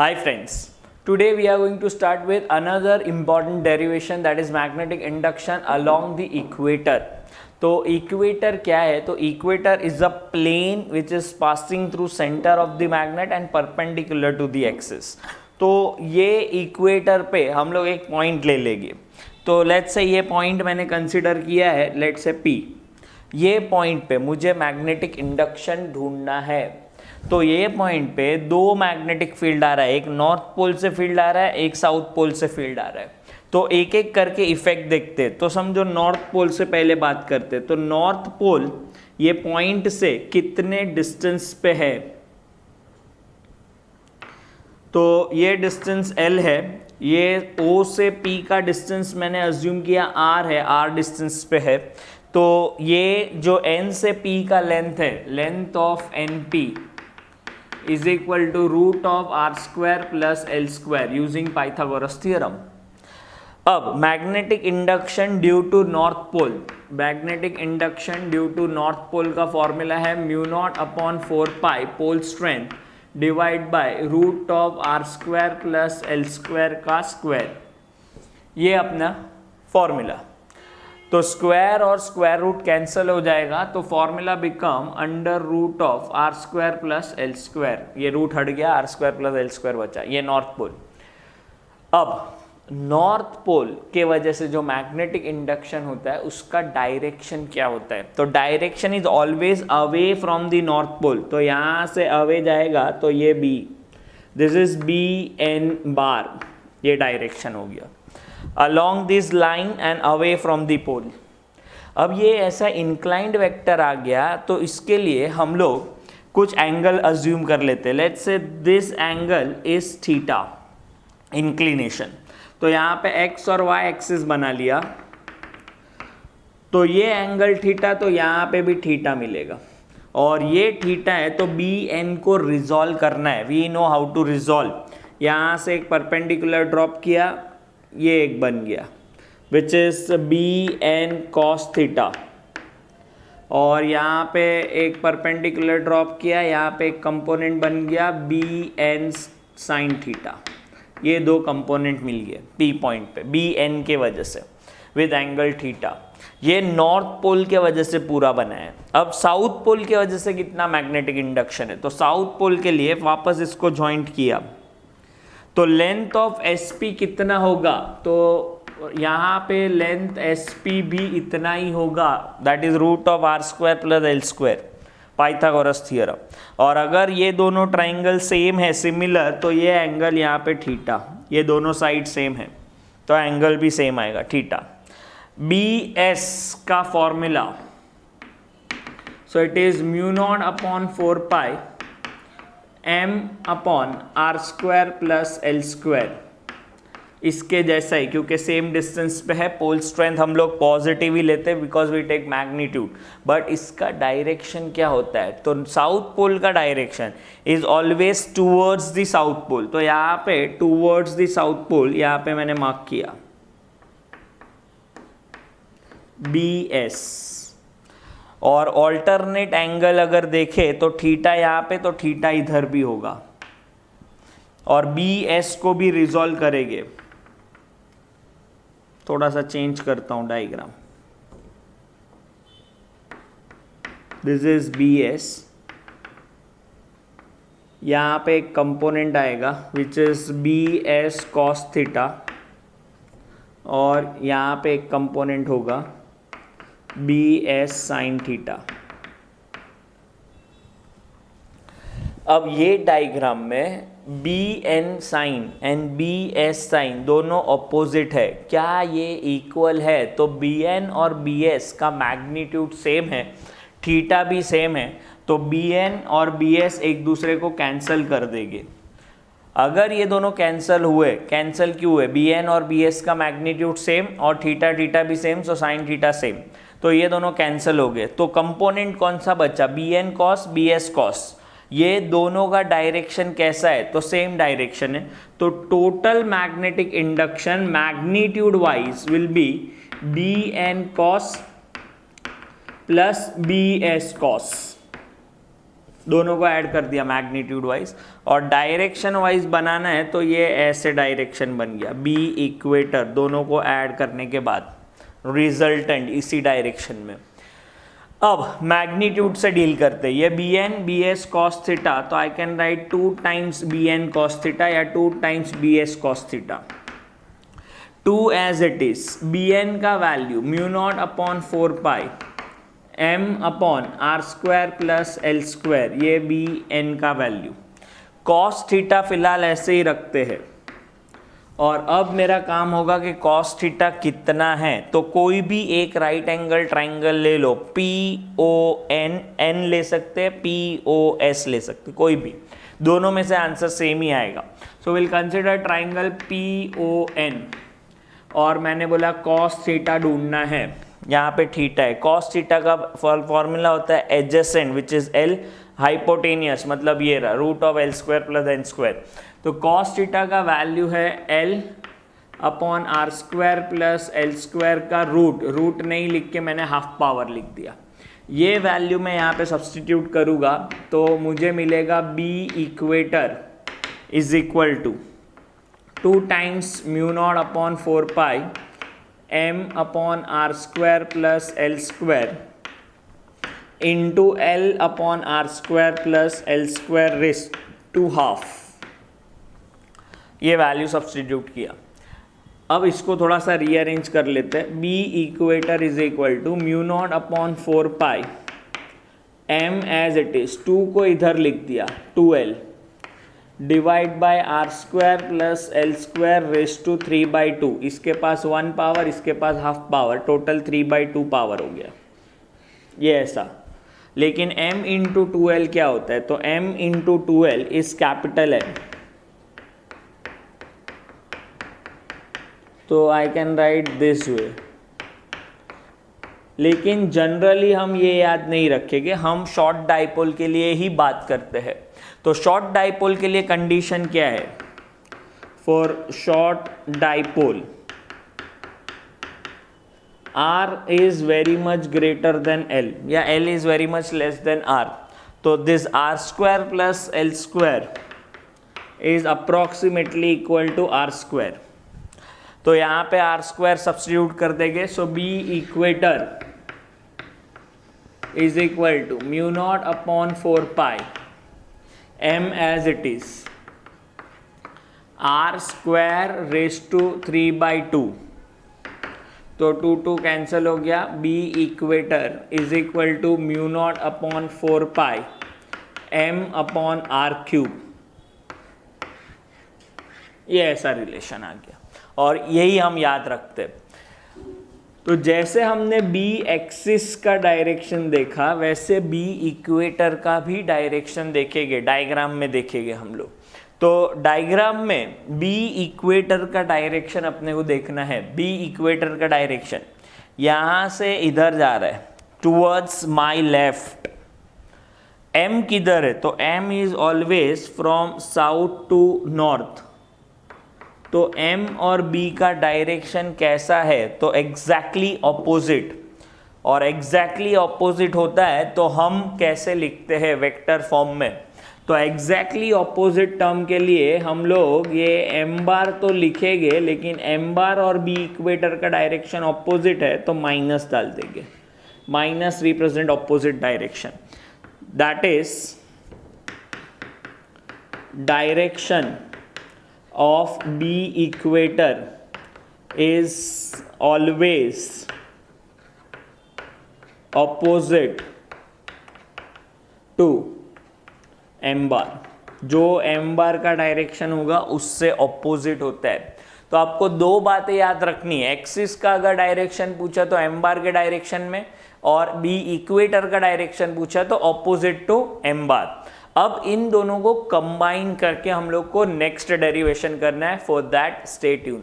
Hi friends, today we are going to start with another important derivation, that is magnetic induction along the equator. तो equator क्या है? तो equator is a plane which is passing through centre of the magnet and perpendicular to the axis. तो ये equator पे हम लोग एक पॉइंट ले लेंगे. तो लेट्स से ये पॉइंट मैंने कंसिडर किया है, लेट्स से P. ये पॉइंट पे मुझे मैग्नेटिक इंडक्शन ढूंढना है. तो ये पॉइंट पे दो मैग्नेटिक फील्ड आ रहा है, एक नॉर्थ पोल से फील्ड आ रहा है, एक साउथ पोल से फील्ड आ रहा है. तो एक एक करके इफेक्ट देखते. तो समझो नॉर्थ पोल से पहले बात करते. तो नॉर्थ पोल ये पॉइंट से कितने डिस्टेंस पे है? तो ये डिस्टेंस L है. ये O से P का डिस्टेंस मैंने अज्यूम किया R है, R डिस्टेंस पे है. तो ये जो N से P का लेंथ है, length of NP is equal to root of r square plus l square using Pythagoras theorem. अब magnetic induction due to north pole, magnetic induction due to north pole का formula है mu not upon 4 pi pole strength divide by root of R square plus L square का square. ये अपना formula. तो square और square root cancel हो जाएगा, तो formula become under root of R square plus L square. ये root हट गया, R square plus L square बचा. ये नॉर्थ पोल. अब नॉर्थ पोल के वजह से जो मैग्नेटिक इंडक्शन होता है उसका डायरेक्शन क्या होता है? तो direction is always away from the north pole. तो यहाँ से अवे जाएगा तो ये B, this is B N bar, ये डायरेक्शन हो गया along this line and away from the pole. अब ये ऐसा इंक्लाइंड वेक्टर आ गया, तो इसके लिए हम लोग कुछ एंगल अज्यूम कर लेते हैं. Let's say this angle is theta, inclination. तो यहाँ पे x और y एक्सिस बना लिया. तो ये एंगल थीटा, तो यहाँ पे भी थीटा मिलेगा. और ये थीटा है, तो बी एन को रिजॉल्व करना है. We know how to resolve. यहाँ से एक परपेंडिकुलर ड्रॉप किया, ये एक बन गया which is B N cos theta. और यहाँ पे एक परपेंडिकुलर ड्रॉप किया, यहाँ पे एक कंपोनेंट बन गया बी एन साइन थीटा. ये दो कंपोनेंट मिल गए पी पॉइंट पे बी एन के वजह से विद एंगल थीटा. ये नॉर्थ पोल के वजह से पूरा बना है. अब साउथ पोल के वजह से कितना मैग्नेटिक इंडक्शन है? तो साउथ पोल के लिए वापस इसको ज्वाइंट किया, तो लेंथ ऑफ SP कितना होगा? तो यहाँ पे लेंथ SP भी इतना ही होगा, that is root of R square plus L square, Pythagoras theorem. और अगर ये दोनों ट्राइंगल सेम है, सिमिलर, तो ये एंगल यहाँ पे थीटा, ये दोनों साइड सेम है तो एंगल भी सेम आएगा थीटा. BS का formula, so it is mu not upon 4 pi m upon R square plus L square. इसके जैसा ही, क्योंकि सेम डिस्टेंस पे है. पोल स्ट्रेंथ हम लोग पॉजिटिव ही लेते हैं because we take magnitude. But इसका डायरेक्शन क्या होता है? तो साउथ पोल का direction is always towards the south pole. तो यहाँ पे टूवर्ड्स द साउथ पोल, यहाँ पे मैंने मार्क किया BS. और ऑल्टरनेट एंगल अगर देखे तो थीटा यहाँ पे, तो थीटा इधर भी होगा. और BS को भी रिजॉल्व करेंगे. थोड़ा सा चेंज करता हूं डायग्राम. This is BS. यहाँ पे एक कंपोनेंट आएगा which is BS cos theta, और यहाँ पे एक कंपोनेंट होगा BS साइन थीटा. अब ये डायग्राम में BN sign and BS sign दोनों ऑपोजिट है. क्या ये इक्वल है? तो BN और BS का मैग्नीट्यूड सेम है, थीटा भी सेम है, तो BN और BS एक दूसरे को कैंसिल कर देंगे. अगर ये दोनों कैंसिल हुए, कैंसिल क्यों हुए? BN और BS का मैग्नीट्यूड सेम और थीटा थीटा भी same, so sine theta same. तो ये दोनों कैंसिल हो गए. तो कंपोनेंट कौन सा बचा? BN cos BS cos. ये दोनों का डायरेक्शन कैसा है? तो सेम डायरेक्शन है. तो total magnetic induction magnitude wise will be BN cos plus BS cos. दोनों को ऐड कर दिया मैग्नीट्यूड वाइज, और डायरेक्शन वाइज बनाना है तो ये ऐसे डायरेक्शन बन गया बी इक्वेटर, दोनों को ऐड करने के बाद रिजल्टेंट इसी डायरेक्शन में। अब मैग्नीट्यूड से डील करते हैं, ये B N B S cos theta, तो I can write 2 times B N cos theta या 2 times B S cos theta. 2 as it is, B N का value mu not upon 4 pi M upon R square plus L square, ये B N का value. Cos theta फिलहाल ऐसे ही रखते हैं, और अब मेरा काम होगा कि कॉस थीटा कितना है, तो कोई भी एक राइट एंगल ट्राइंगल ले लो, पी ओ एन, एन ले सकते हैं, पी ओ एस ले सकते, कोई भी, दोनों में से आंसर सेम ही आएगा। So will consider triangle P O N, और मैंने बोला कॉस थीटा ढूंढना है, यहाँ पे थीटा है, कॉस थीटा का फॉर्मूला होता है adjacent which is L, hypotenuse मतलब ये रहा root of L square plus N square, तो कॉस थीटा का वैल्यू है L upon R square plus L square का रूट नहीं लिख के मैंने हाफ पावर लिख दिया। ये वैल्यू मैं यहाँ पे सब्सटीट्यूट करूँगा तो मुझे मिलेगा B equator is equal to 2 times mu not upon 4 pi M upon R square plus L square into L upon R square plus L square raise to half, ये वैल्यू सब्सटीट्यूट किया। अब इसको थोड़ा सा रीअरेंज कर लेते हैं, B equator is equal to mu not upon 4 pi M as it is, 2 को इधर लिख दिया 2l divide by R square plus L square raise to 3/2, इसके पास 1 पावर, इसके पास हाफ पावर, टोटल 3/2 पावर हो गया, ये ऐसा। लेकिन m इंटू 2l क्या होता है, तो m into 2l is capital M, तो I can right this way. लेकिन जनरली हम ये याद नहीं रखेंगे, हम शॉर्ट डाइपोल के लिए ही बात करते हैं। तो शॉर्ट डाइपोल के लिए कंडीशन क्या है, for short dipole R is very much greater than L या L is very much less than R, तो this R square plus L square is approximately equal to R square, तो यहाँ पे R square substitute कर देंगे, सो B equator is equal to mu naught upon 4 pi M as it is R square raised to 3/2, तो 2 cancel हो गया, B equator is equal to mu not upon 4 pi M upon R cube, ये ऐसा relation आ गया, और यही हम याद रखते हैं। तो जैसे हमने B एक्सिस का डायरेक्शन देखा, वैसे B इक्वेटर का भी डायरेक्शन देखेंगे, डायग्राम में देखेंगे हम लोग। तो डायग्राम में B इक्वेटर का डायरेक्शन अपने को देखना है, B इक्वेटर का डायरेक्शन यहाँ से इधर जा रहा है टूवर्ड्स माई लेफ्ट, M किधर है, तो M is always from south to north, तो M और B का डायरेक्शन कैसा है, तो एग्जैक्टली ऑपोजिट, और एग्जैक्टली ऑपोजिट होता है तो हम कैसे लिखते हैं वेक्टर फॉर्म में, तो एग्जैक्टली ऑपोजिट टर्म के लिए हम लोग ये m बार तो लिखेंगे, लेकिन m बार और B इक्वेटर का डायरेक्शन ऑपोजिट है तो माइनस डाल देंगे, minus represent opposite direction, that is direction of B equator is always opposite to M bar, जो M बार का डायरेक्शन होगा उससे ऑपोजिट होता है। तो आपको दो बातें याद रखनी है, एक्सिस का अगर डायरेक्शन पूछा तो M बार के डायरेक्शन में, और B इक्वेटर का डायरेक्शन पूछा तो ऑपोजिट टू M बार। अब इन दोनों को कंबाइन करके हम लोग को नेक्स्ट डेरिवेशन करना है, फॉर दैट स्टे ट्यून।